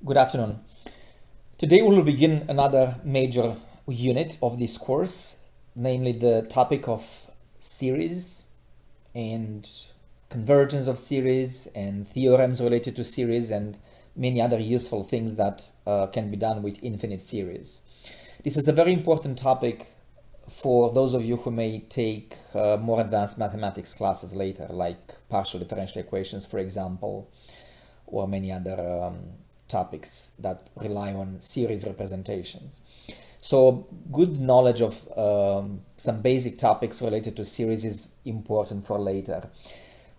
Good afternoon. Today we will begin another major unit of this course, namely the topic of series and convergence of series and theorems related to series and many other useful things that can be done with infinite series. This is a very important topic for those of you who may take more advanced mathematics classes later, like partial differential equations, for example, or many other topics that rely on series representations. So good knowledge of some basic topics related to series is important for later.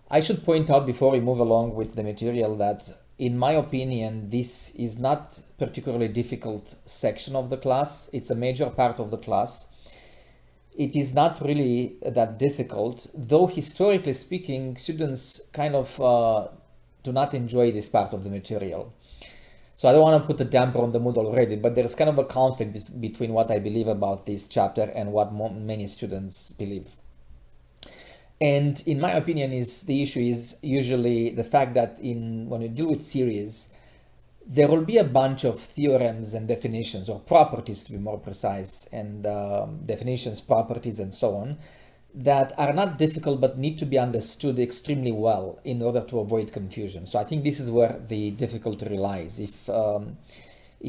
I should point out before we move along with the material that in my opinion, this is not particularly difficult section of the class. It's a major part of the class. It is not really that difficult, though historically speaking, students kind of do not enjoy this part of the material. So I don't want to put a damper on the mood already, but there's kind of a conflict between what I believe about this chapter and what many students believe. And in my opinion, the issue is usually the fact that when you deal with series, there will be a bunch of theorems and definitions, or properties to be more precise, and definitions, properties, and so on, that are not difficult but need to be understood extremely well in order to avoid confusion. So I think this is where the difficulty lies. If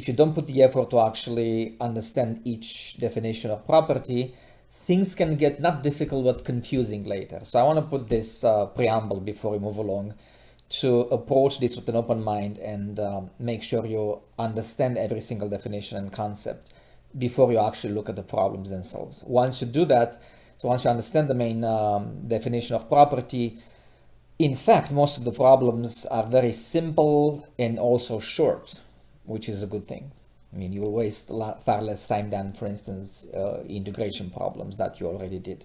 you don't put the effort to actually understand each definition of property, things can get not difficult but confusing later. So I want to put this preamble before we move along to approach this with an open mind and make sure you understand every single definition and concept before you actually look at the problems themselves. Once you do that, so once you understand the main definition of property, in fact, most of the problems are very simple and also short, which is a good thing. I mean, you will waste far less time than, for instance, integration problems that you already did.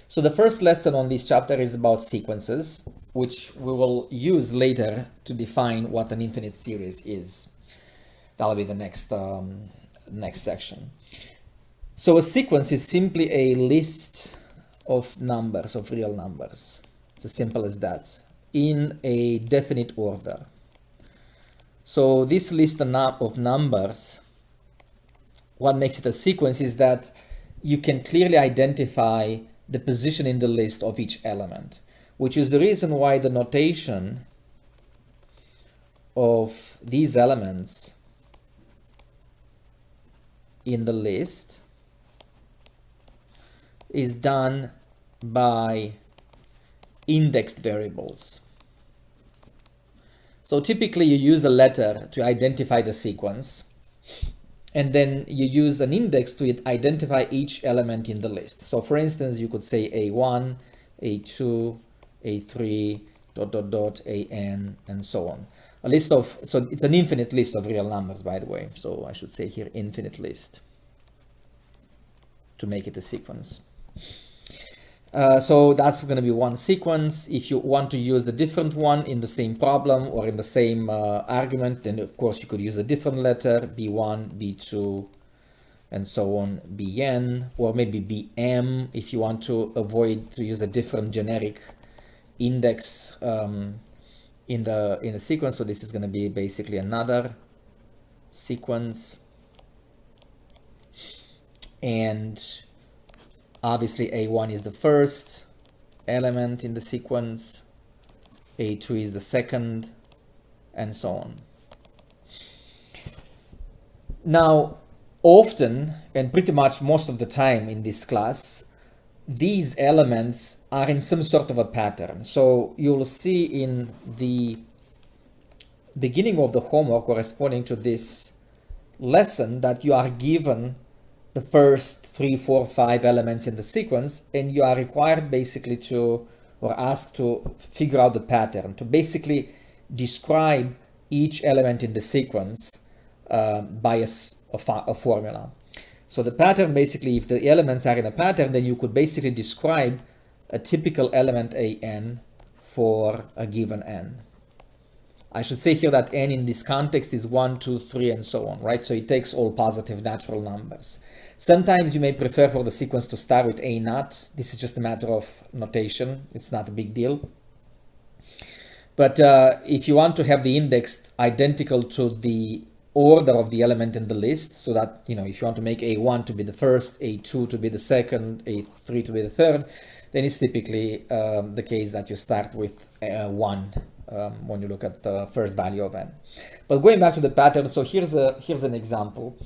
So the first lesson on this chapter is about sequences, which we will use later to define what an infinite series is. That'll be the next section. So a sequence is simply a list of numbers, of real numbers. It's as simple as that, in a definite order. So this list of numbers, what makes it a sequence is that you can clearly identify the position in the list of each element, which is the reason why the notation of these elements in the list is done by indexed variables. So typically you use a letter to identify the sequence, and then you use an index to identify each element in the list. So for instance, you could say A1, A2, A3, ... AN, and so on. So it's an infinite list of real numbers, by the way. So I should say here infinite list to make it a sequence. So that's going to be one sequence. If you want to use a different one in the same problem or in the same argument, then of course you could use a different letter, B1, B2, and so on, Bn, or maybe Bm if you want to avoid to use a different generic index in the sequence. So this is going to be basically another sequence, and obviously A1 is the first element in the sequence, A2 is the second, and so on. Now, often, and pretty much most of the time in this class, these elements are in some sort of a pattern. So you'll see in the beginning of the homework corresponding to this lesson that you are given the first 3, 4, 5 elements in the sequence, and you are required basically to, or asked to figure out the pattern, to basically describe each element in the sequence by a formula. So the pattern, basically, if the elements are in a pattern, then you could basically describe a typical element AN for a given n. I should say here that n in this context is 1, 2, 3, and so on, right? So it takes all positive natural numbers. Sometimes you may prefer for the sequence to start with A0. This is just a matter of notation. It's not a big deal. But if you want to have the index identical to the order of the element in the list, so that, if you want to make A1 to be the first, A2 to be the second, A3 to be the third, then it's typically the case that you start with 1 when you look at the first value of n. But going back to the pattern, so here's an example.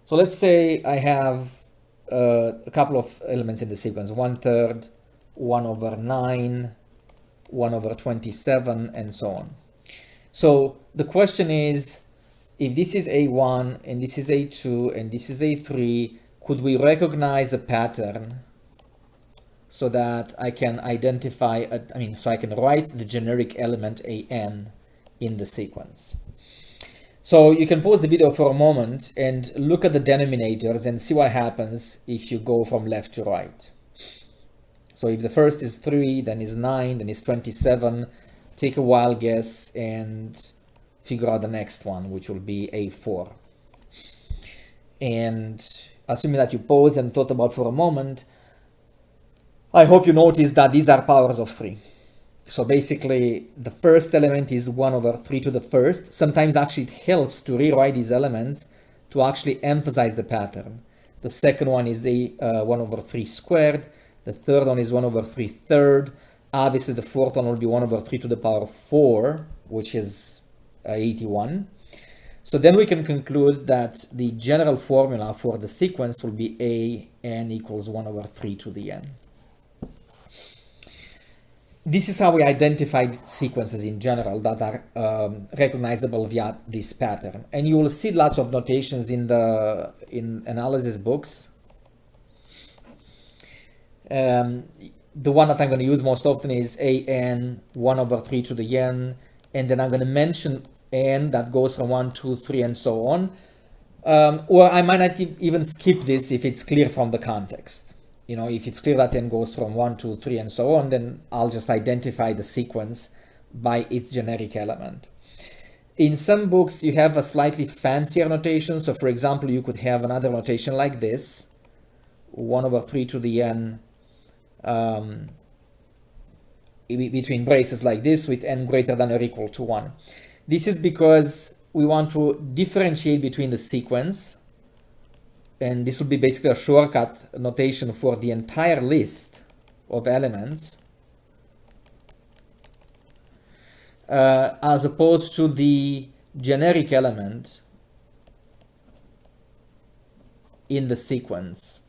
So let's say I have a couple of elements in the sequence, 1/3, 1/9, 1/27, and so on. So the question is, if this is A1 and this is A2 and this is A3, could we recognize a pattern so that I can identify, so I can write the generic element AN in the sequence? So you can pause the video for a moment and look at the denominators and see what happens if you go from left to right. So if the first is 3, then is 9, then is 27, take a wild guess and figure out the next one, which will be A4. And assuming that you paused and thought about for a moment, I hope you notice that these are powers of 3. So basically, the first element is 1/3 to the first. Sometimes actually it helps to rewrite these elements to actually emphasize the pattern. The second one is 1/3 squared. The third one is 1/3 third. Obviously, the fourth one will be 1/3 to the power 4, which is 81. So then we can conclude that the general formula for the sequence will be AN equals 1/3 to the n. This is how we identify sequences in general that are recognizable via this pattern. And you will see lots of notations in analysis books. The one that I'm going to use most often is AN 1/3 to the n, and then I'm going to mention n that goes from 1, 2, 3, and so on. Or I might not even skip this if it's clear from the context. If it's clear that n goes from 1, 2, 3, and so on, then I'll just identify the sequence by its generic element. In some books, you have a slightly fancier notation. So for example, you could have another notation like this, 1/3 to the n, between braces like this, with n greater than or equal to 1. This is because we want to differentiate between the sequence, and this would be basically a shortcut notation for the entire list of elements, as opposed to the generic element in the sequence,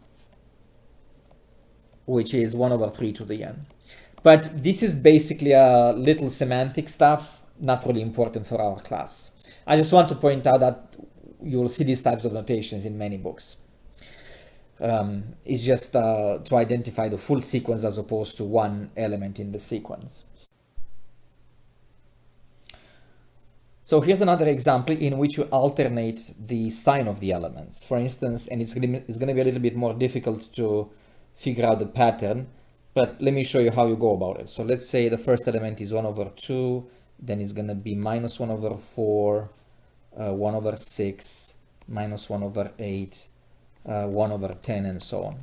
which is 1/3 to the n. But this is basically a little semantic stuff, not really important for our class. I just want to point out that you will see these types of notations in many books. It's just to identify the full sequence as opposed to one element in the sequence. So here's another example in which you alternate the sign of the elements. For instance, and it's going to be a little bit more difficult to figure out the pattern, but let me show you how you go about it. So let's say the first element is 1/2, then it's going to be minus 1/4, 1/6, minus 1/8, 1/10, and so on.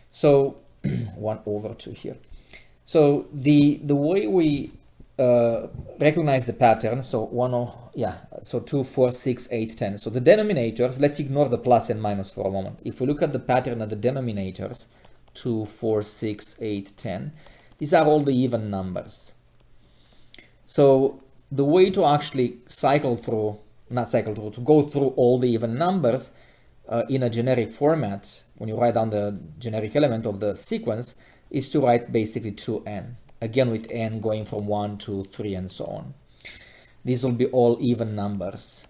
So 1/2 here. So the way we recognize the pattern, so 2, 4, 6, 8, 10. So the denominators, let's ignore the plus and minus for a moment. If we look at the pattern of the denominators, 2, 4, 6, 8, 10, these are all the even numbers. So the way to actually to go through all the even numbers in a generic format, when you write down the generic element of the sequence, is to write basically 2n, again with n going from 1, 2, 3, and so on. These will be all even numbers,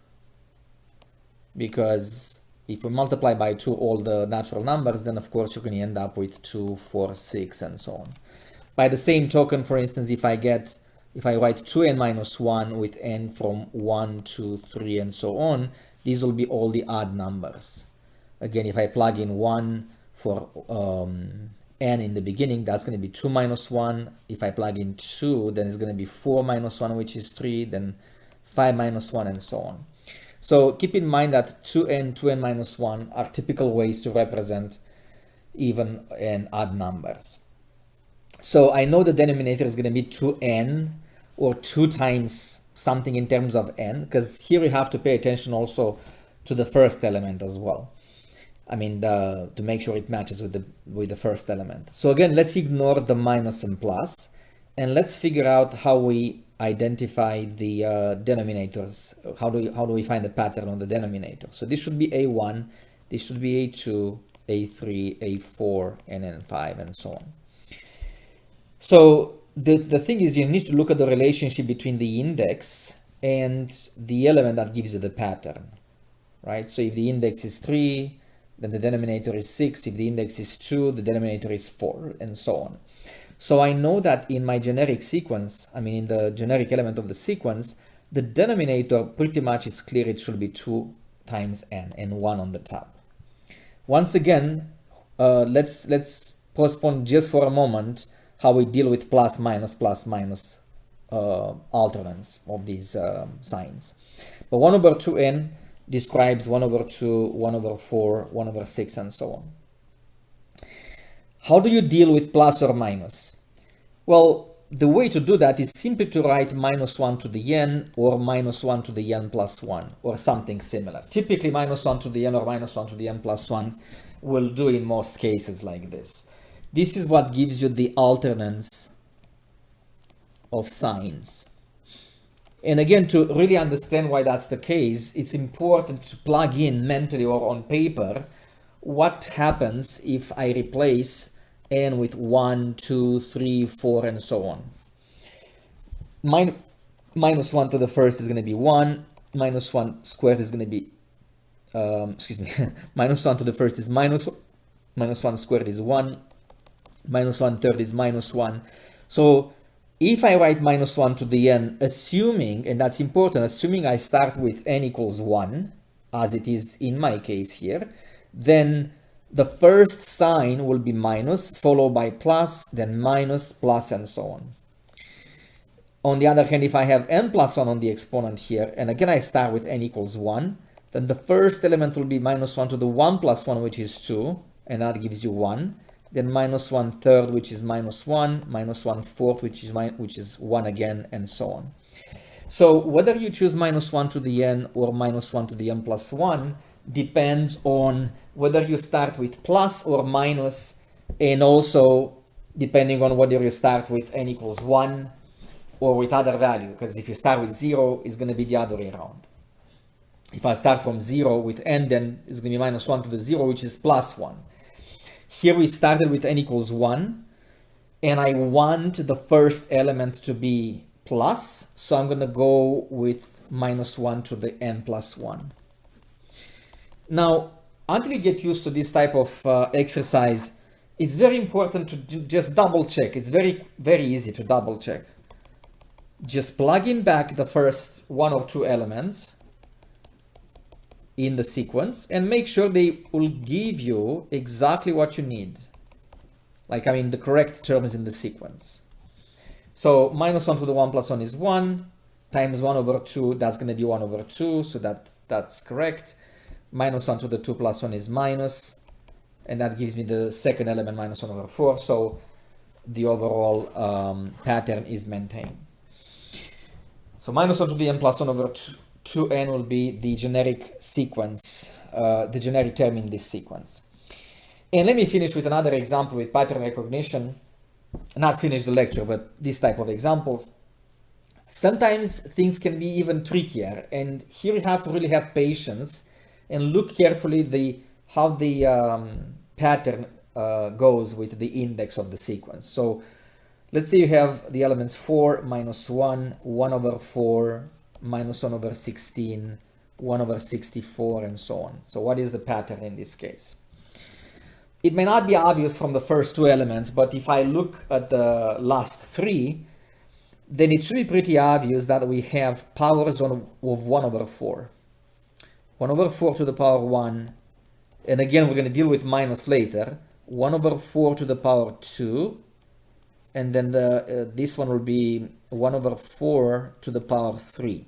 because if we multiply by 2 all the natural numbers, then of course you're going to end up with 2, 4, 6, and so on. By the same token, for instance, if I write 2n minus 1 with n from 1, 2, 3, and so on, these will be all the odd numbers. Again, if I plug in 1 for n in the beginning, that's going to be 2 minus 1. If I plug in 2, then it's going to be 4 minus 1, which is 3, then 5 minus 1, and so on. So keep in mind that 2n, 2n minus 1 are typical ways to represent even and odd numbers. So I know the denominator is going to be 2n. or 2 times something in terms of n, because here you have to pay attention also to the first element as well. I mean, to make sure it matches with the first element. So again, let's ignore the minus and plus, and let's figure out how we identify the denominators. How do we find the pattern on the denominator? So this should be A1, this should be A2, A3, A4, and N5, and so on. So the thing is, you need to look at the relationship between the index and the element that gives you the pattern, right? So if the index is 3, then the denominator is 6. If the index is 2, the denominator is 4, and so on. So I know that in my generic sequence, I mean in the generic element of the sequence, the denominator pretty much is clear. It should be 2 times n and 1 on the top. Once again, let's postpone just for a moment how we deal with plus minus alternance of these signs. But 1 over 2n describes 1 over 2, 1 over 4, 1 over 6, and so on. How do you deal with plus or minus? Well, the way to do that is simply to write minus 1 to the n or minus 1 to the n plus 1 or something similar. Typically minus 1 to the n or minus 1 to the n plus 1 will do in most cases like this. This is what gives you the alternance of signs. And again, to really understand why that's the case, it's important to plug in mentally or on paper what happens if I replace n with 1, 2, 3, 4, and so on. Minus 1 to the first is going to be 1, minus 1 squared is going to be, minus 1 to the first is minus 1 squared is 1, minus 1 third is minus 1. So if I write minus 1 to the n, assuming, and that's important, assuming I start with n equals 1, as it is in my case here, then the first sign will be minus, followed by plus, then minus, plus, and so on. On the other hand, if I have n plus 1 on the exponent here, and again I start with n equals 1, then the first element will be minus 1 to the 1 plus 1, which is 2, and that gives you 1. Then minus 1 third, which is minus 1, minus 1 fourth, which is 1 again, and so on. So whether you choose minus 1 to the n or minus 1 to the n plus 1 depends on whether you start with plus or minus, and also depending on whether you start with n equals 1 or with other value, because if you start with 0, it's going to be the other way around. If I start from 0 with n, then it's going to be minus 1 to the 0, which is plus 1. Here we started with n equals 1, and I want the first element to be plus, so I'm going to go with minus 1 to the n plus 1. Now, until you get used to this type of exercise, it's very important to just double check. It's very, very easy to double check. Just plug in back the first 1 or 2 elements in the sequence and make sure they will give you exactly what you need. Like, I mean, the correct terms in the sequence. So minus 1 to the 1 plus 1 is 1, times 1 over 2, that's going to be 1 over 2, so that's correct. Minus 1 to the 2 plus 1 is minus, and that gives me the second element, minus 1 over 4, so the overall pattern is maintained. So minus 1 to the n plus 1 over 2n will be the generic sequence, the generic term in this sequence. And let me finish with another example with pattern recognition. Not finish the lecture, but this type of examples. Sometimes things can be even trickier, and here you have to really have patience and look carefully how the pattern goes with the index of the sequence. So let's say you have the elements 4, minus 1, 1 over 4, minus 1 over 16, 1 over 64, and so on. So what is the pattern in this case? It may not be obvious from the first 2 elements, but if I look at the last 3, then it should be pretty obvious that we have powers of 1 over 4. 1 over 4 to the power 1, and again we're going to deal with minus later, 1 over 4 to the power 2, and then this one will be 1 over 4 to the power 3.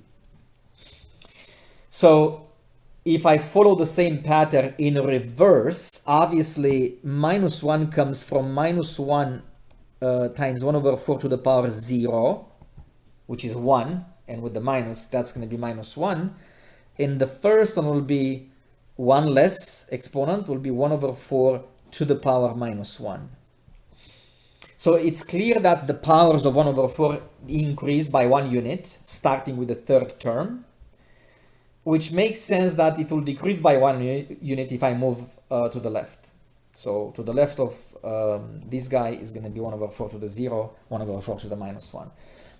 So if I follow the same pattern in reverse, obviously minus 1 comes from minus 1 times 1 over 4 to the power 0, which is 1, and with the minus, that's going to be minus 1. And the first one will be 1 less exponent, will be 1 over 4 to the power minus 1. So it's clear that the powers of 1 over 4 increase by 1 unit, starting with the third term, which makes sense that it will decrease by 1 unit if I move to the left. So to the left of this guy is going to be 1 over 4 to the 0, 1 over 4 to the minus 1.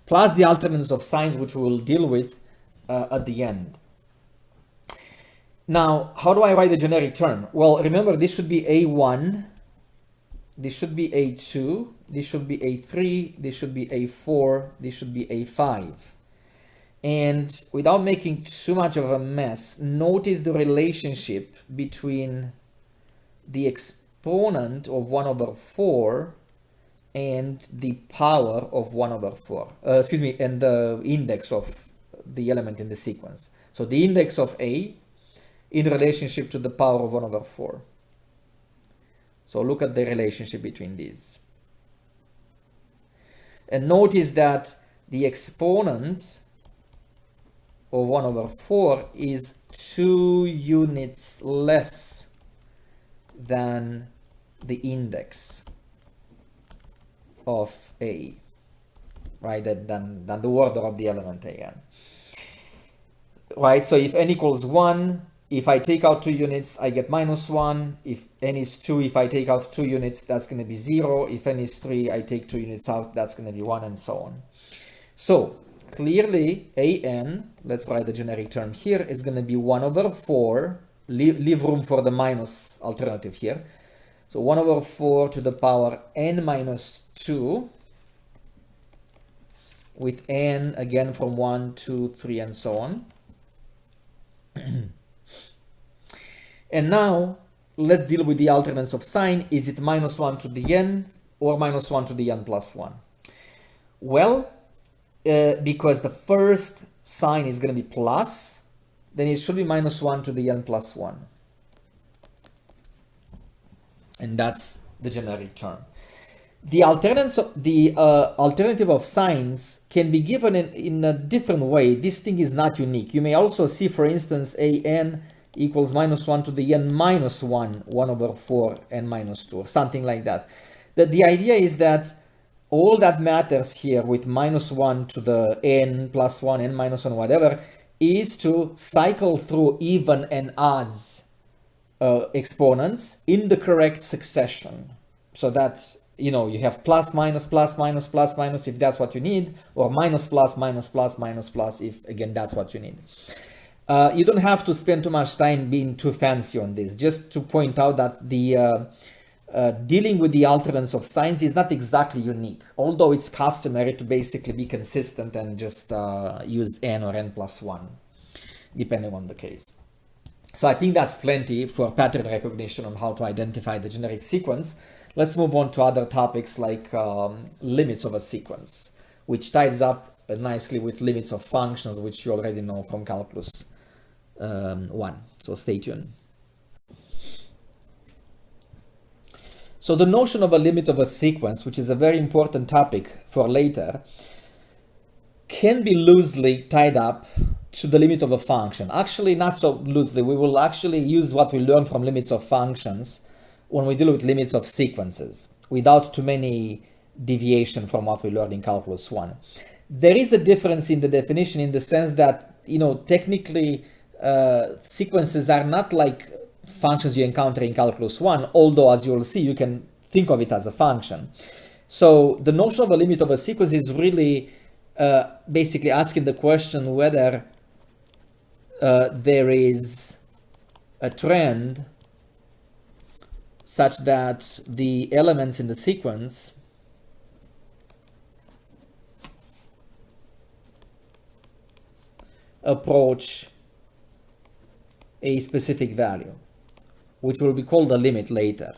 Plus the alternates of signs, which we will deal with at the end. Now, how do I write the generic term? Well, remember, this should be A1, this should be A2, this should be A3, this should be A4, this should be A5. And without making too much of a mess, notice the relationship between the exponent of 1 over 4 and the power of 1 over 4. And the index of the element in the sequence. So the index of A in relationship to the power of 1 over 4. So look at the relationship between these. And notice that the exponent of 1 over 4 is 2 units less than the index of A, right? Than the order of the element again. Right, so if n equals 1, if I take out 2 units, I get minus 1. If n is 2, if I take out 2 units, that's going to be 0. If n is 3, I take 2 units out, that's going to be 1, and so on. So clearly, an, let's write the generic term here, is going to be 1 over 4. Leave room for the minus alternative here. So 1 over 4 to the power n minus 2, with n again from 1, 2, 3, and so on. And now let's deal with the alternates of sign. Is it minus 1 to the n or minus 1 to the n plus 1? Well, because the first sign is going to be plus, then it should be minus 1 to the n plus 1. And that's the generic term. The alternative of signs can be given in a different way. This thing is not unique. You may also see, for instance, an equals minus 1 to the n minus 1, 1 over 4, n minus 2, or something like that. The idea is that all that matters here with minus 1 to the n plus 1, n minus 1, whatever, is to cycle through even and odds exponents in the correct succession. So that, you know, you have plus, minus, plus, minus, plus, minus, if that's what you need, or minus, plus, minus, plus, minus, plus, if, again, that's what you need. You don't have to spend too much time being too fancy on this, just to point out that the dealing with the alternates of signs is not exactly unique, although it's customary to basically be consistent and just use n or n plus 1, depending on the case. So I think that's plenty for pattern recognition on how to identify the generic sequence. Let's move on to other topics like limits of a sequence, which ties up nicely with limits of functions, which you already know from Calculus 1. So stay tuned. So the notion of a limit of a sequence, which is a very important topic for later, can be loosely tied up to the limit of a function. Actually, not so loosely. We will actually use what we learn from limits of functions when we deal with limits of sequences, without too many deviation from what we learned in Calculus 1. There is a difference in the definition in the sense that, you know, technically sequences are not like functions you encounter in Calculus 1, although as you will see, you can think of it as a function. So the notion of a limit of a sequence is really basically asking the question whether there is a trend such that the elements in the sequence approach a specific value, which will be called a limit later.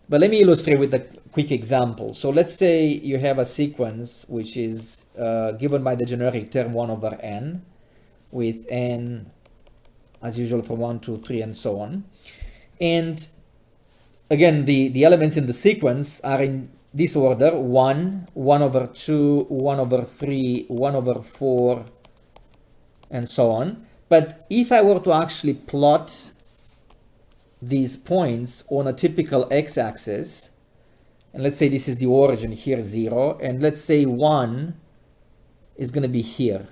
But let me illustrate with a quick example. So let's say you have a sequence which is given by the generic term 1 over n, with n as usual from 1, 2, 3, and so on. And again, the elements in the sequence are in this order: 1, 1 over 2, 1 over 3, 1 over 4, and so on. But if I were to actually plot these points on a typical x-axis, and let's say this is the origin here, 0, and let's say 1 is going to be here.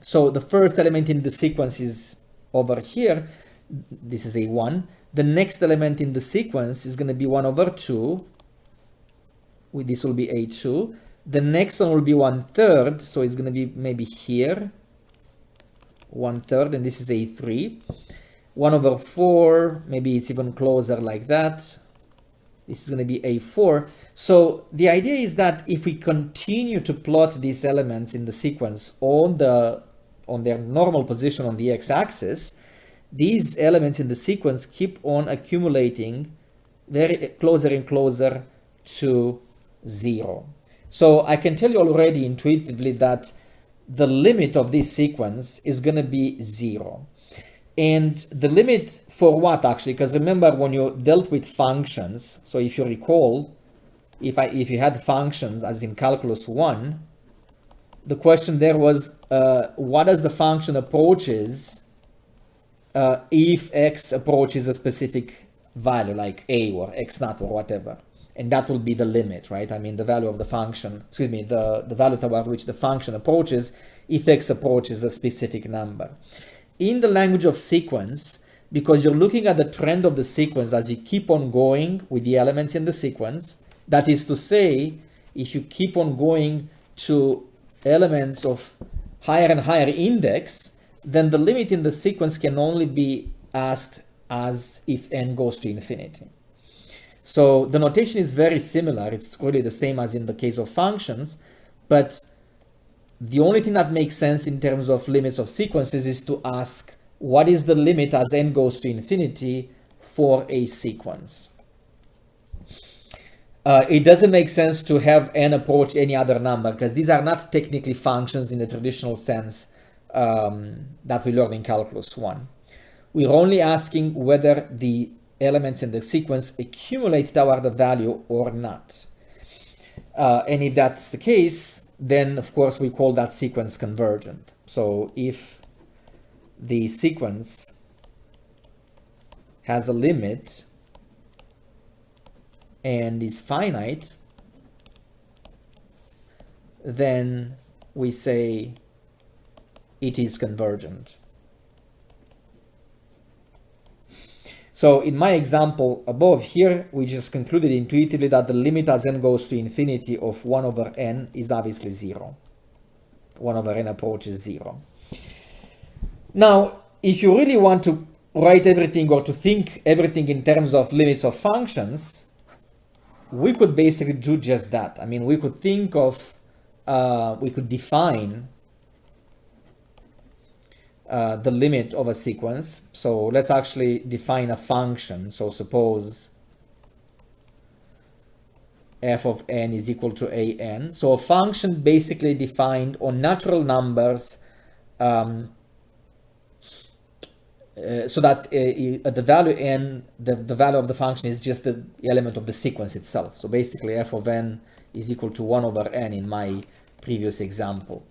So the first element in the sequence is over here. This is a1. The next element in the sequence is going to be 1 over 2. This will be a2. The next one will be 1/3, so it's going to be maybe here, 1/3, and this is a3. 1 over 4, maybe it's even closer like that. This is going to be a4. So the idea is that if we continue to plot these elements in the sequence on their normal position on the x-axis, these elements in the sequence keep on accumulating very closer and closer to 0. So I can tell you already intuitively that the limit of this sequence is going to be 0. And the limit for what, actually? Because remember, when you dealt with functions, so if you recall, if you had functions as in calculus 1, the question there was, what does the function approaches if x approaches a specific value like a or x naught or whatever? And that will be the limit, right? I mean, the value of the function, excuse me, the value toward which the function approaches if x approaches a specific number. In the language of sequence, because you're looking at the trend of the sequence as you keep on going with the elements in the sequence, that is to say, if you keep on going to elements of higher and higher index, then the limit in the sequence can only be asked as if n goes to infinity. So the notation is very similar. It's really the same as in the case of functions, but the only thing that makes sense in terms of limits of sequences is to ask what is the limit as n goes to infinity for a sequence. It doesn't make sense to have n approach any other number because these are not technically functions in the traditional sense that we learned in calculus 1. We're only asking whether the elements in the sequence accumulate toward the value or not. And if that's the case, then of course we call that sequence convergent. So if the sequence has a limit and is finite, then we say it is convergent. So in my example above here, we just concluded intuitively that the limit as n goes to infinity of 1 over n is obviously 0. 1 over n approaches 0. Now, if you really want to write everything or to think everything in terms of limits of functions, we could basically do just that. I mean, we could think of, we could define the limit of a sequence. So let's actually define a function. So suppose f of n is equal to a n. So a function basically defined on natural numbers so that the value n, the value of the function is just the element of the sequence itself. So basically f of n is equal to 1 over n in my previous example.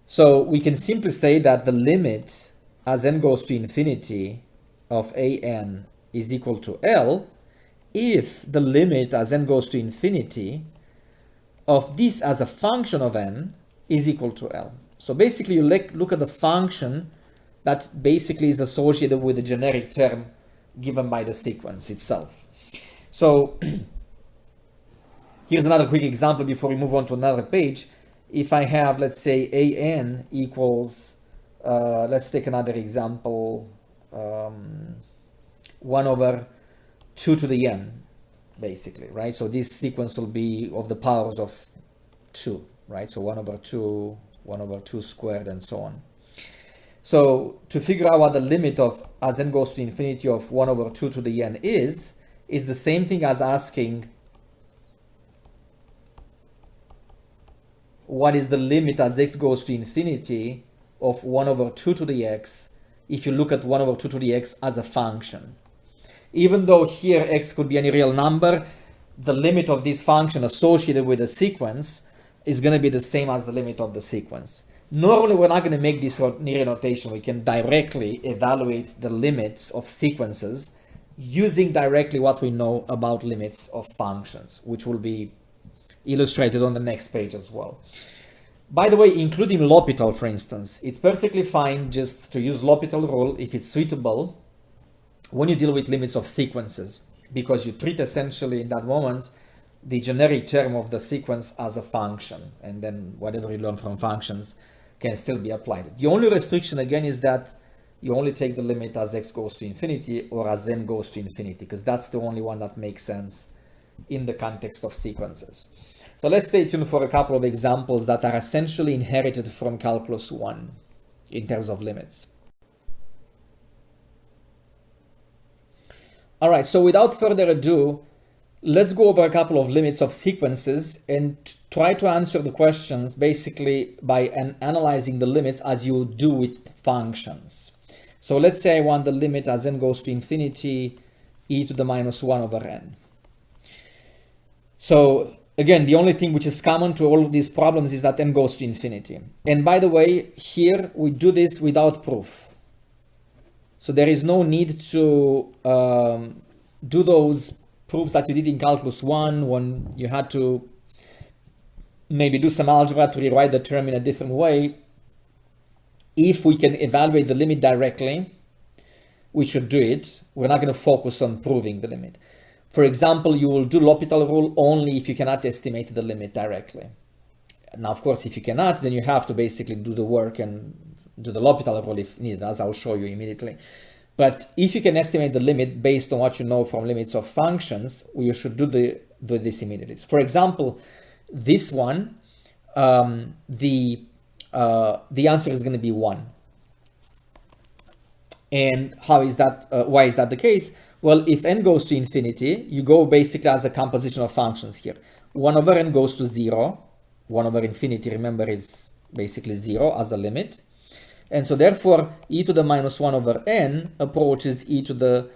So we can simply say that the limit as n goes to infinity of a n is equal to L if the limit as n goes to infinity of this as a function of n is equal to L. So basically you look at the function that basically is associated with the generic term given by the sequence itself. So here's another quick example before we move on to another page. If I have, let's say, an equals, let's take another example, 1 over 2 to the n, basically, right? So this sequence will be of the powers of 2, right? So 1 over 2, 1 over 2 squared, and so on. So to figure out what the limit of as n goes to infinity of 1 over 2 to the n is the same thing as asking what is the limit as x goes to infinity of 1 over 2 to the x if you look at 1 over 2 to the x as a function. Even though here x could be any real number, the limit of this function associated with the sequence is going to be the same as the limit of the sequence. Normally, we're not going to make this linear notation. We can directly evaluate the limits of sequences using directly what we know about limits of functions, which will be illustrated on the next page as well. By the way, including L'Hopital, for instance, it's perfectly fine just to use L'Hopital rule if it's suitable when you deal with limits of sequences, because you treat essentially in that moment the generic term of the sequence as a function, and then whatever you learn from functions can still be applied. The only restriction again is that you only take the limit as x goes to infinity or as n goes to infinity, because that's the only one that makes sense in the context of sequences. So let's stay tuned for a couple of examples that are essentially inherited from Calculus 1 in terms of limits. All right, so without further ado, let's go over a couple of limits of sequences and try to answer the questions basically by analyzing the limits as you would do with functions. So let's say I want the limit as n goes to infinity e to the minus 1 over n. So again, the only thing which is common to all of these problems is that n goes to infinity. And by the way, here we do this without proof. So there is no need to do those proofs that you did in Calculus 1 when you had to maybe do some algebra to rewrite the term in a different way. If we can evaluate the limit directly, we should do it. We're not going to focus on proving the limit. For example, you will do L'Hopital rule only if you cannot estimate the limit directly. Now, of course, if you cannot, then you have to basically do the work and do the L'Hopital rule if needed, as I'll show you immediately. But if you can estimate the limit based on what you know from limits of functions, you should do this immediately. For example, this one, the answer is going to be 1. And how is that? Why is that the case? Well, if n goes to infinity, you go basically as a composition of functions here. 1 over n goes to 0. 1 over infinity, remember, is basically 0 as a limit. And so therefore, e to the minus 1 over n approaches e to the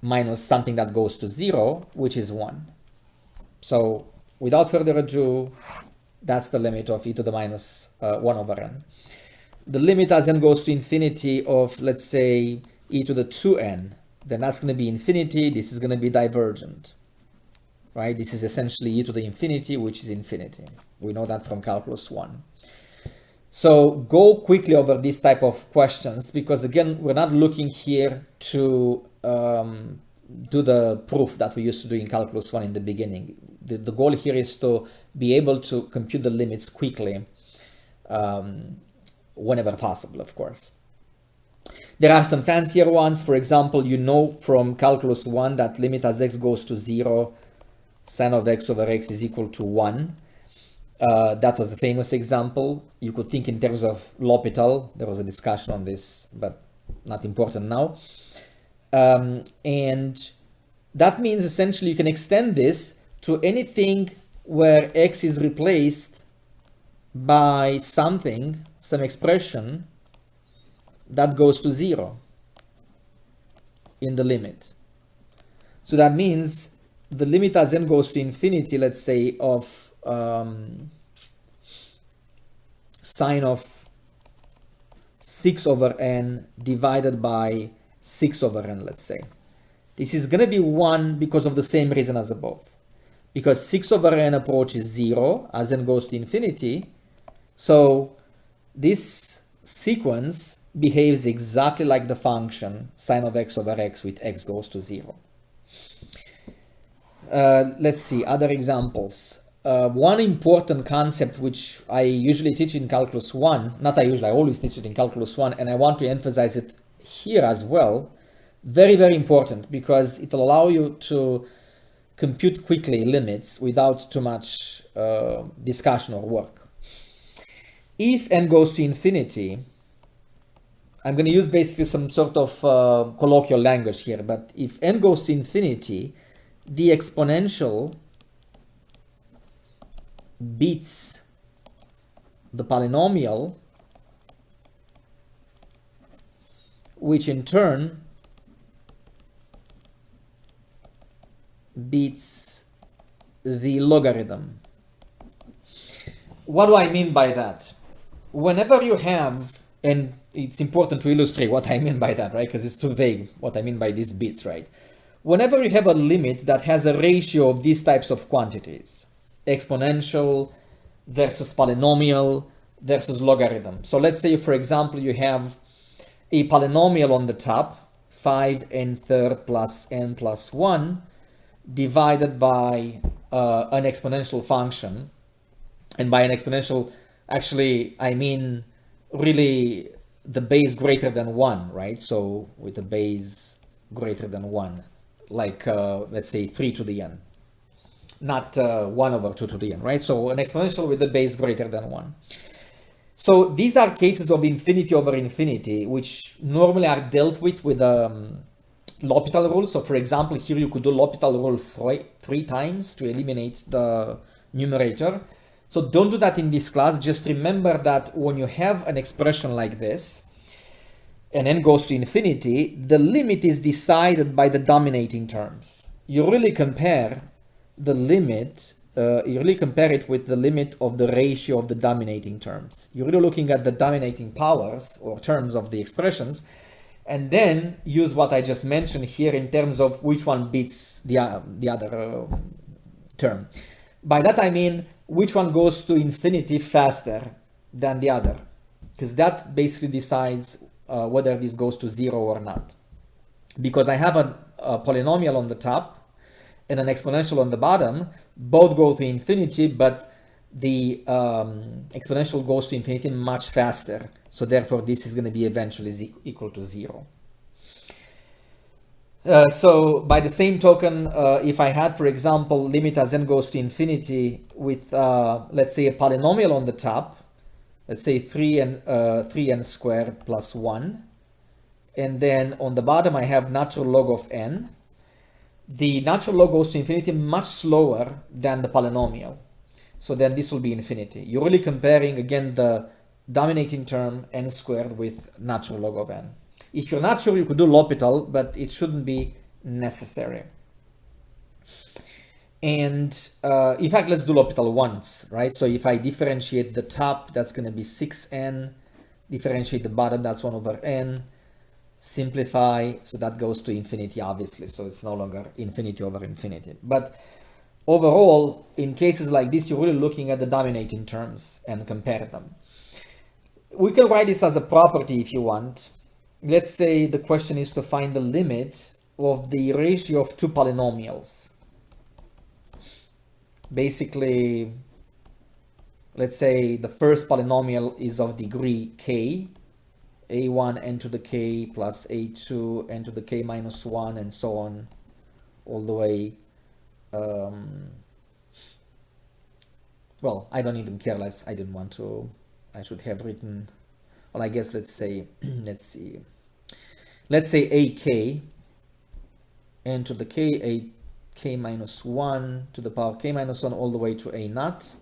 minus something that goes to 0, which is 1. So without further ado, that's the limit of e to the minus 1 over n. The limit as n goes to infinity of, let's say, e to the 2n, then that's going to be infinity. This is going to be divergent, right? This is essentially e to the infinity, which is infinity. We know that from Calculus 1. So go quickly over these type of questions, because again, we're not looking here to do the proof that we used to do in Calculus 1 in the beginning. The goal here is to be able to compute the limits quickly, whenever possible, of course. There are some fancier ones. For example, you know from Calculus 1 that limit as x goes to 0, sine of x over x is equal to 1. That was a famous example. You could think in terms of L'Hopital. There was a discussion on this, but not important now. And that means essentially you can extend this to anything where x is replaced by something, some expression that goes to 0 in the limit. So that means the limit as n goes to infinity, let's say, of sine of 6 over n divided by 6 over n, let's say. This is going to be 1 because of the same reason as above. Because 6 over n approaches 0 as n goes to infinity. So this sequence behaves exactly like the function sine of x over x with x goes to 0. Let's see other examples. One important concept which I usually teach in Calculus 1, I always teach it in Calculus 1, and I want to emphasize it here as well. Very, very important, because it will allow you to compute quickly limits without too much discussion or work. If n goes to infinity, I'm going to use basically some sort of colloquial language here, but if n goes to infinity, the exponential beats the polynomial, which in turn beats the logarithm. What do I mean by that? Whenever you have, and it's important to illustrate what I mean by that, right? Because it's too vague what I mean by these bits, right? Whenever you have a limit that has a ratio of these types of quantities, exponential versus polynomial versus logarithm. So let's say, for example, you have a polynomial on the top, 5n third plus n plus 1, divided by an exponential function. And by an exponential, actually, I mean really the base greater than 1, right? So with a base greater than 1, like let's say 3 to the n, not 1 over 2 to the n, right? So an exponential with a base greater than 1. So these are cases of infinity over infinity, which normally are dealt with L'Hopital rule. So for example, here you could do L'Hopital rule three times to eliminate the numerator. So don't do that in this class. Just remember that when you have an expression like this, and n goes to infinity, the limit is decided by the dominating terms. You really compare the limit, you really compare it with the limit of the ratio of the dominating terms. You're really looking at the dominating powers or terms of the expressions, and then use what I just mentioned here in terms of which one beats the other term. By that I mean which one goes to infinity faster than the other, because that basically decides whether this goes to 0 or not. Because I have a polynomial on the top and an exponential on the bottom, both go to infinity, but the exponential goes to infinity much faster. So therefore this is going to be eventually equal to 0. So by the same token, if I had, for example, limit as n goes to infinity with, let's say, a polynomial on the top, let's say 3n squared plus 1, and then on the bottom I have natural log of n, the natural log goes to infinity much slower than the polynomial. So then this will be infinity. You're really comparing, again, the dominating term n squared with natural log of n. If you're not sure, you could do L'Hopital, but it shouldn't be necessary. And in fact, let's do L'Hopital once, right? So if I differentiate the top, that's going to be 6n. Differentiate the bottom, that's 1 over n. Simplify, so that goes to infinity, obviously. So it's no longer infinity over infinity. But overall, in cases like this, you're really looking at the dominating terms and compare them. We can write this as a property if you want. Let's say the question is to find the limit of the ratio of two polynomials. Basically, let's say the first polynomial is of degree k, a1 n to the k plus a2 n to the k minus 1, and so on, all the way. Well, I don't even care less. I didn't want to. I should have written. Well, I guess let's say, let's see. Let's say ak n to the k, a k minus 1 to the power k minus 1 all the way to a naught,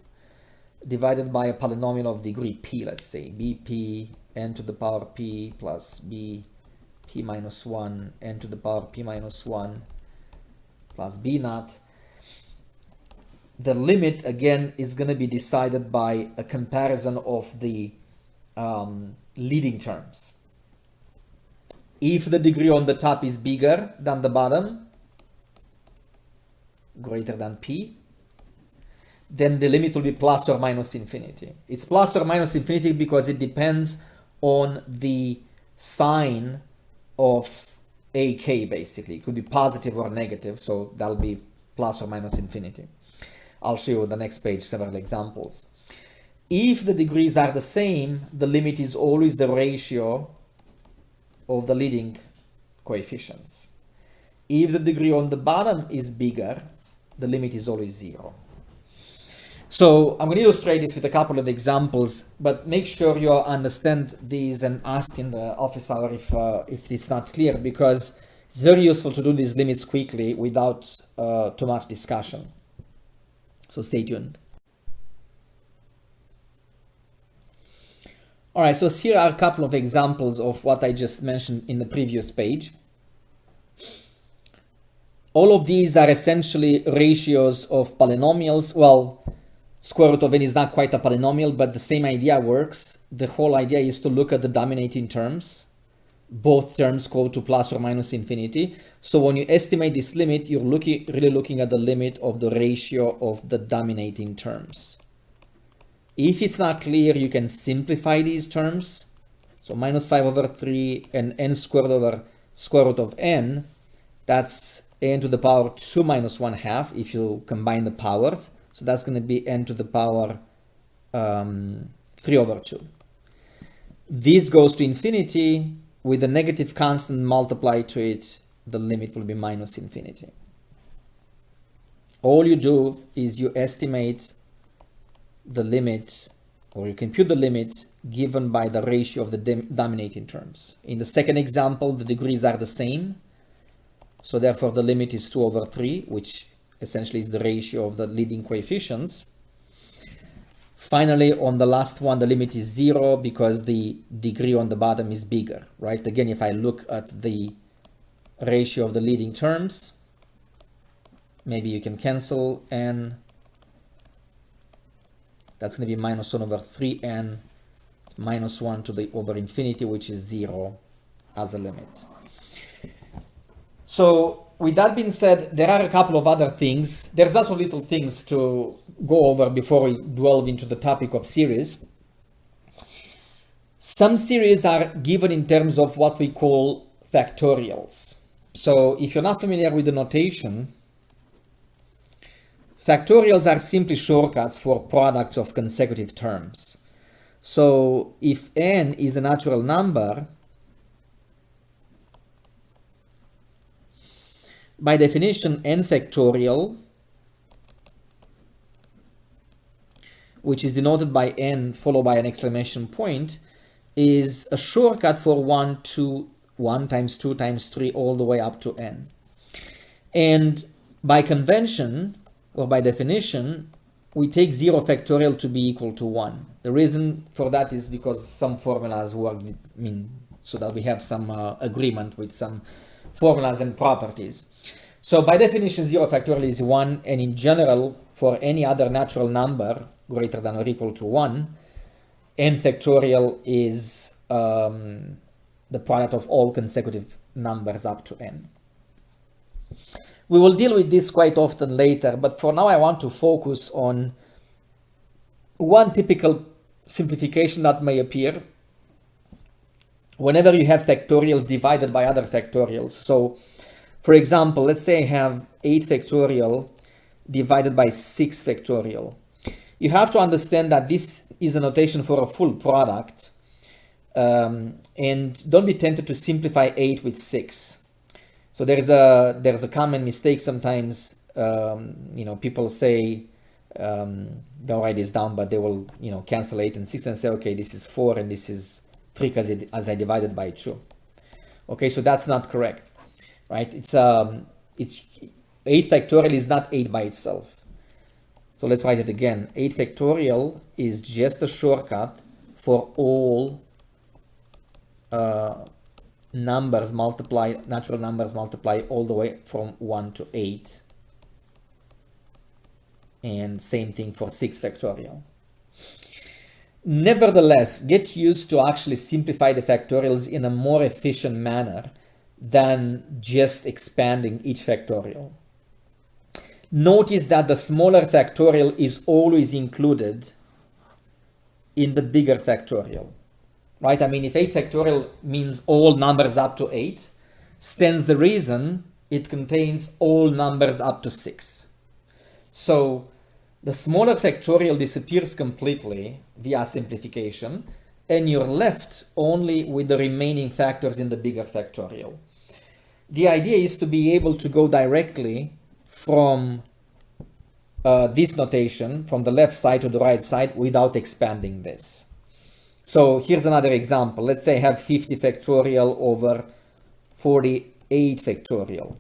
divided by a polynomial of degree p, let's say, bp n to the power p plus b p minus 1 n to the power p minus 1 plus b naught. The limit, again, is going to be decided by a comparison of the leading terms. If the degree on the top is bigger than the bottom, greater than p, then the limit will be plus or minus infinity. It's plus or minus infinity because it depends on the sign of ak, basically. It could be positive or negative, so that'll be plus or minus infinity. I'll show you on the next page several examples. If the degrees are the same, the limit is always the ratio of the leading coefficients. If the degree on the bottom is bigger, the limit is always 0. So I'm going to illustrate this with a couple of examples, but make sure you understand these and ask in the office hour if it's not clear, because it's very useful to do these limits quickly without too much discussion. So stay tuned. All right, so here are a couple of examples of what I just mentioned in the previous page. All of these are essentially ratios of polynomials. Well, square root of n is not quite a polynomial, but the same idea works. The whole idea is to look at the dominating terms. Both terms go to plus or minus infinity. So when you estimate this limit, you're really looking at the limit of the ratio of the dominating terms. If it's not clear, you can simplify these terms. So minus 5 over 3 and n squared over square root of n, that's n to the power 2 minus 1 half if you combine the powers. So that's going to be n to the power 3 over 2. This goes to infinity. With a negative constant multiplied to it, the limit will be minus infinity. All you do is you estimate the limit, or you compute the limit given by the ratio of the dominating terms. In the second example, the degrees are the same. So therefore the limit is 2 over 3, which essentially is the ratio of the leading coefficients. Finally, on the last one, the limit is 0 because the degree on the bottom is bigger, right? Again, if I look at the ratio of the leading terms, maybe you can cancel n. That's going to be minus 1 over 3n. It's minus 1 to the over infinity, which is 0 as a limit. So with that being said, there are a couple of other things. There's lots of little things to go over before we delve into the topic of series. Some series are given in terms of what we call factorials. So if you're not familiar with the notation, factorials are simply shortcuts for products of consecutive terms. So if n is a natural number, by definition, n factorial, which is denoted by n followed by an exclamation point, is a shortcut for 1 times 2 times 3 all the way up to n. And by convention, or by definition, we take 0 factorial to be equal to 1. The reason for that is because some formulas work, so that we have some agreement with some formulas and properties. So by definition, 0 factorial is 1, and in general, for any other natural number greater than or equal to 1, n factorial is the product of all consecutive numbers up to n. We will deal with this quite often later, but for now I want to focus on one typical simplification that may appear whenever you have factorials divided by other factorials. So, for example, let's say I have 8 factorial divided by 6 factorial. You have to understand that this is a notation for a full product, and don't be tempted to simplify 8 with 6. So there's a common mistake sometimes. People say they'll write this down, but they will cancel 8 and 6 and say, okay, this is 4 and this is 3 as I divided by 2. Okay, so that's not correct, right? It's 8 factorial is not 8 by itself. So let's write it again. 8 factorial is just a shortcut for all numbers multiplied, natural numbers multiplied all the way from 1 to 8. And same thing for 6 factorial. Nevertheless, get used to actually simplify the factorials in a more efficient manner than just expanding each factorial. Notice that the smaller factorial is always included in the bigger factorial, right? I mean, if 8 factorial means all numbers up to 8, stands the reason it contains all numbers up to 6. So the smaller factorial disappears completely via simplification, and you're left only with the remaining factors in the bigger factorial. The idea is to be able to go directly from this notation, from the left side to the right side, without expanding this. So here's another example. Let's say I have 50 factorial over 48 factorial.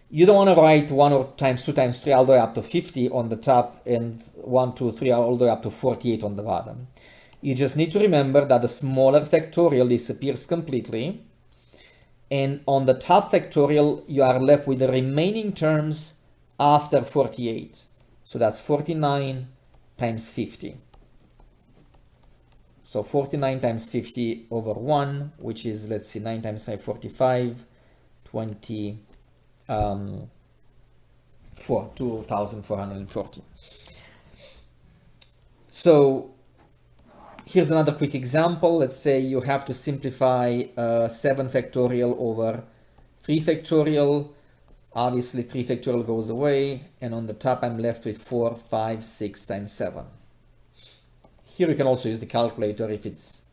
You don't want to write 1 times 2 times 3 all the way up to 50 on the top and 1, 2, 3 all the way up to 48 on the bottom. You just need to remember that the smaller factorial disappears completely, And on the top factorial, you are left with the remaining terms after 48. So that's 49 times 50. So 49 times 50 over 1, which is, let's see, 9 times 5, 45, 20, 2,440. So here's another quick example. Let's say you have to simplify 7 factorial over 3 factorial. Obviously 3 factorial goes away, and on the top I'm left with 4, 5, 6 times 7. Here you can also use the calculator if it's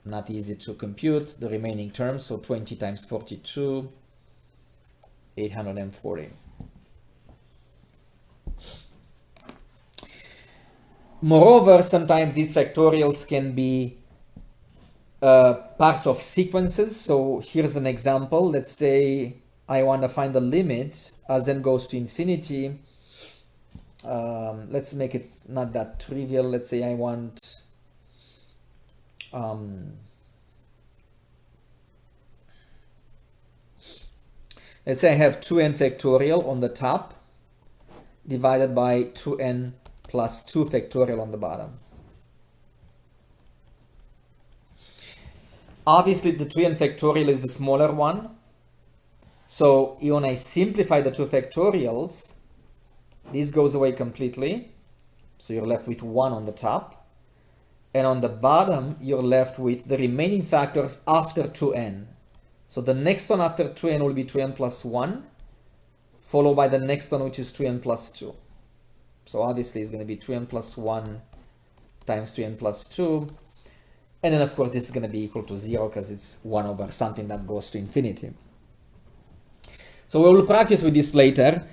not easy to compute the remaining terms. So 20 times 42, 840. Moreover, sometimes these factorials can be parts of sequences. So here's an example. Let's say I want to find the limit as n goes to infinity. Let's make it not that trivial. Let's say I want let's say I have 2n factorial on the top divided by 2n plus 2 factorial on the bottom. Obviously the 2n factorial is the smaller one. So when I simplify the 2 factorials, this goes away completely. So you're left with 1 on the top. And on the bottom, you're left with the remaining factors after 2n. So the next one after 2n will be 2n plus 1, followed by the next one, which is 2n plus 2. So obviously it's going to be 2n plus 1 times 2n plus 2. And then of course this is going to be equal to 0 because it's 1 over something that goes to infinity. So we will practice with this later.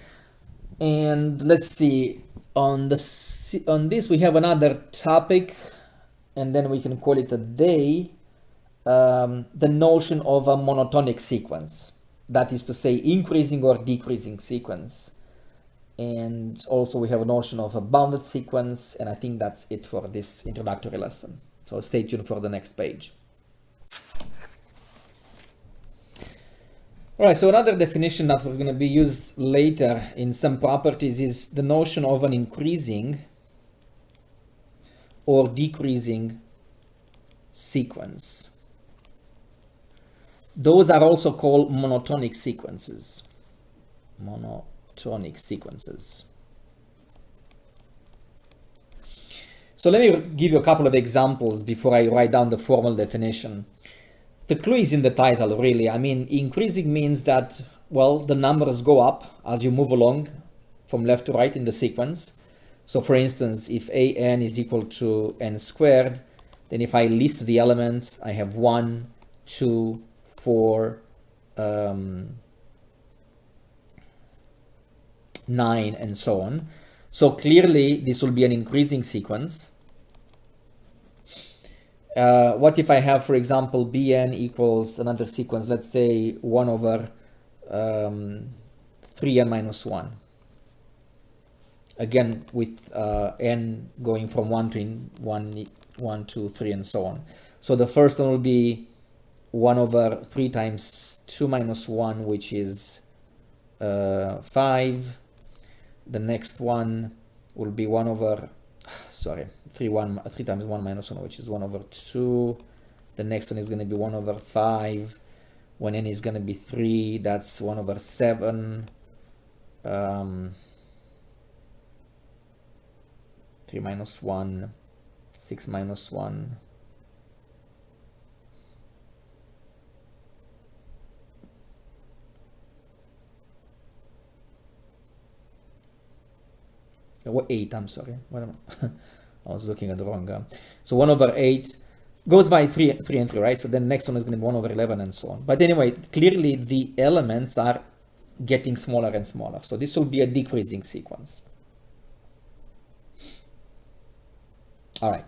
And let's see, on this we have another topic, and then we can call it a day, the notion of a monotonic sequence. That is to say, increasing or decreasing sequence. And also we have a notion of a bounded sequence, and I think that's it for this introductory lesson. So stay tuned for the next page. All right, so another definition that we're going to be used later in some properties is the notion of an increasing or decreasing sequence. Those are also called monotonic sequences. Monotonic sequences. So let me give you a couple of examples before I write down the formal definition. The clue is in the title, really. I mean, increasing means that, well, the numbers go up as you move along from left to right in the sequence. So for instance, if an is equal to n squared, then if I list the elements, I have 1, 2, 4, 9, and so on. So clearly, this will be an increasing sequence. What if I have, for example, bn equals another sequence, let's say 1 over 3n minus 1. Again, with n going from 1 to 1, 2, 3, and so on. So the first one will be 1 over 3 times 2 minus 1, which is 5. The next one will be 1 over 3 times 1 minus 1, which is 1 over 2. The next one is going to be 1 over 5. When n is going to be 3, that's 1 over 7. 3 minus 1, 6 minus 1. Oh, 8, I'm sorry. What am I? I was looking at the wrong. So 1 over 8 goes by 3 and 3, right? So then next one is going to be 1 over 11 and so on. But anyway, clearly the elements are getting smaller and smaller. So this will be a decreasing sequence. All right.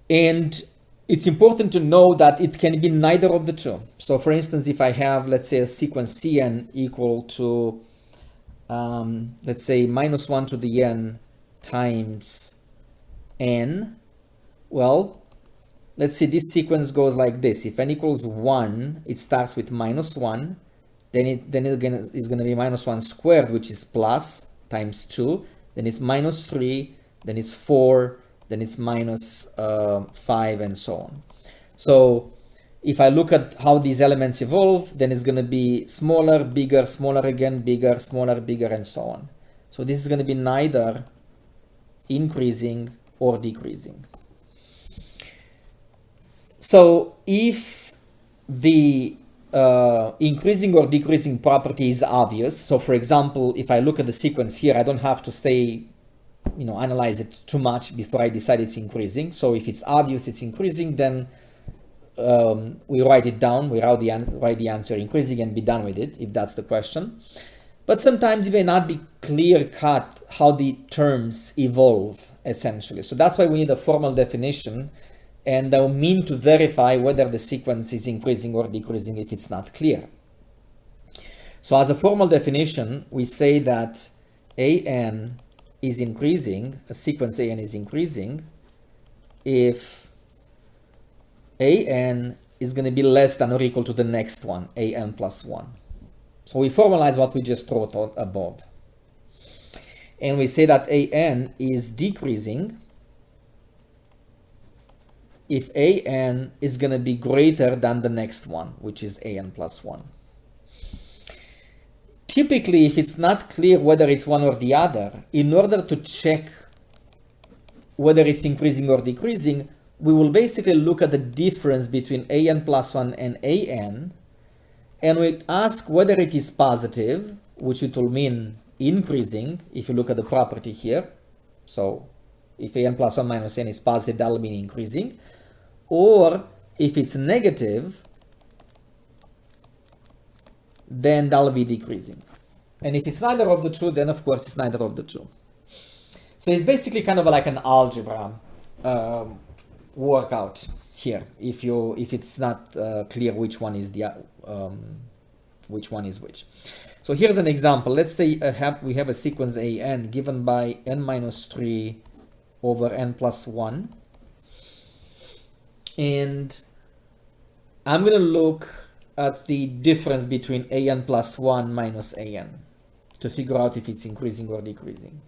And it's important to know that it can be neither of the two. So for instance, if I have, let's say, a sequence Cn equal to, let's say, minus 1 to the n times n, well, let's see, this sequence goes like this. If n equals 1, it starts with -1, then it again is going to be -1 squared, which is plus times 2, then it's -3, then it's 4, then it's -5, and so on. So if I look at how these elements evolve, then it's going to be smaller, bigger, smaller again, bigger, smaller, bigger, and so on. So this is going to be neither increasing or decreasing. So if the increasing or decreasing property is obvious, so for example, if I look at the sequence here, I don't have to stay, analyze it too much before I decide it's increasing. So if it's obvious it's increasing, then we write it down, we write the answer increasing and be done with it, if that's the question. But sometimes it may not be clear-cut how the terms evolve, essentially. So that's why we need a formal definition, and I mean to verify whether the sequence is increasing or decreasing if it's not clear. So as a formal definition, we say that an is increasing, a sequence an is increasing, if an is going to be less than or equal to the next one, an plus 1. So we formalize what we just wrote above. And we say that an is decreasing if an is going to be greater than the next one, which is an plus 1. Typically, if it's not clear whether it's one or the other, in order to check whether it's increasing or decreasing, we will basically look at the difference between an plus 1 and an, and we ask whether it is positive, which it will mean increasing if you look at the property here. So if an plus 1 minus n is positive, that will mean increasing. Or if it's negative, then that will be decreasing. And if it's neither of the two, then of course it's neither of the two. So it's basically kind of like an algebra workout here, if it's not clear which one is which. So here's an example. Let's say we have a sequence an given by n minus 3 over n plus 1, and I'm going to look at the difference between an plus 1 minus an to figure out if it's increasing or decreasing.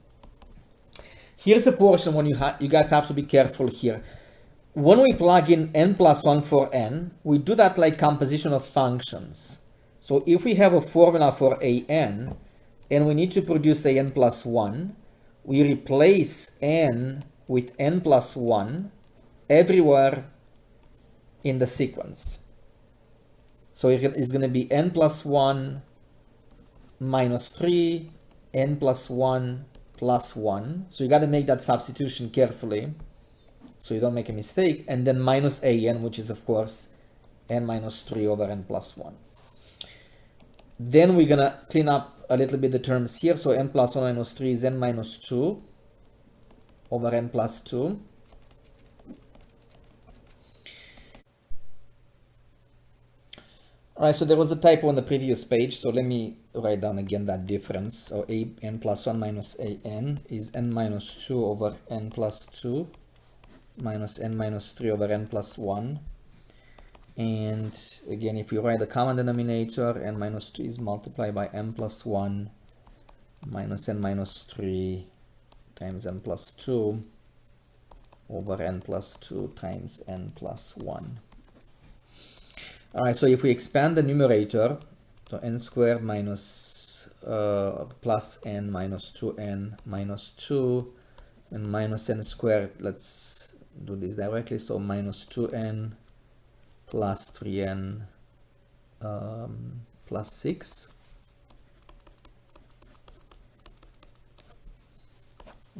Here's a portion when you guys have to be careful here. When we plug in n plus 1 for n, we do that like composition of functions. So if we have a formula for an, and we need to produce an plus 1, we replace n with n plus 1 everywhere in the sequence. So it's going to be n plus 1 minus 3, n plus 1 plus 1. So you got to make that substitution carefully so you don't make a mistake. And then minus an, which is of course n minus 3 over n plus 1. Then we're going to clean up a little bit the terms here. So n plus 1 minus 3 is n minus 2 over n plus 2. Alright, so there was a typo on the previous page, so let me write down again that difference. So n plus 1 minus an is n minus 2 over n plus 2 minus n minus 3 over n plus 1. And again, if you write the common denominator, n minus 2 is multiplied by n plus 1 minus n minus 3 times n plus 2 over n plus 2 times n plus 1. Alright, so if we expand the numerator, so n squared minus plus n minus 2n minus 2 and minus n squared, let's do this directly, so minus 2n plus 3n plus 6.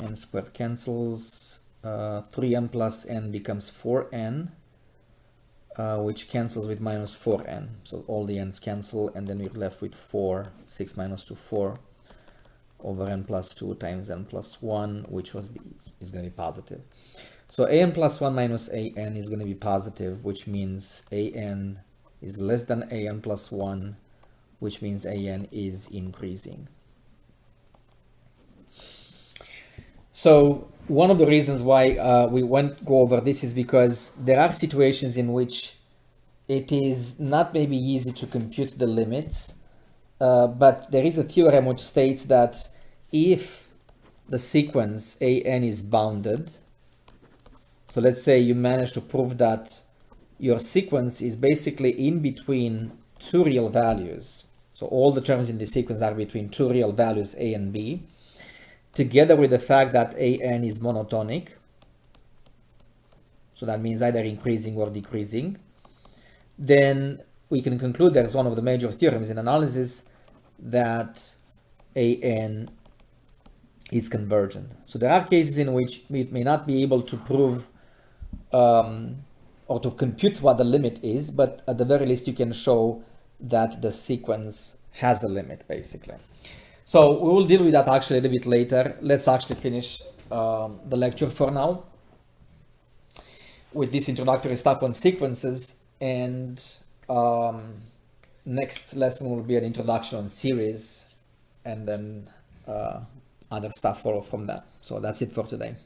N squared cancels, 3n plus n becomes 4n. Which cancels with minus 4n. So all the n's cancel, and then we're left with 4, 6 minus 2, 4 over n plus 2 times n plus 1, which is going to be positive. So an plus 1 minus an is going to be positive, which means an is less than an plus 1, which means an is increasing. So one of the reasons why we won't go over this is because there are situations in which it is not maybe easy to compute the limits, but there is a theorem which states that if the sequence an is bounded, so let's say you manage to prove that your sequence is basically in between two real values. So all the terms in the sequence are between two real values, a and b, together with the fact that an is monotonic. So that means either increasing or decreasing. Then we can conclude there's one of the major theorems in analysis that an is convergent. So there are cases in which we may not be able to prove or to compute what the limit is, but at the very least you can show that the sequence has a limit, basically. So we will deal with that actually a little bit later. Let's actually finish the lecture for now with this introductory stuff on sequences, and next lesson will be an introduction on series, and then other stuff follow from that. So that's it for today.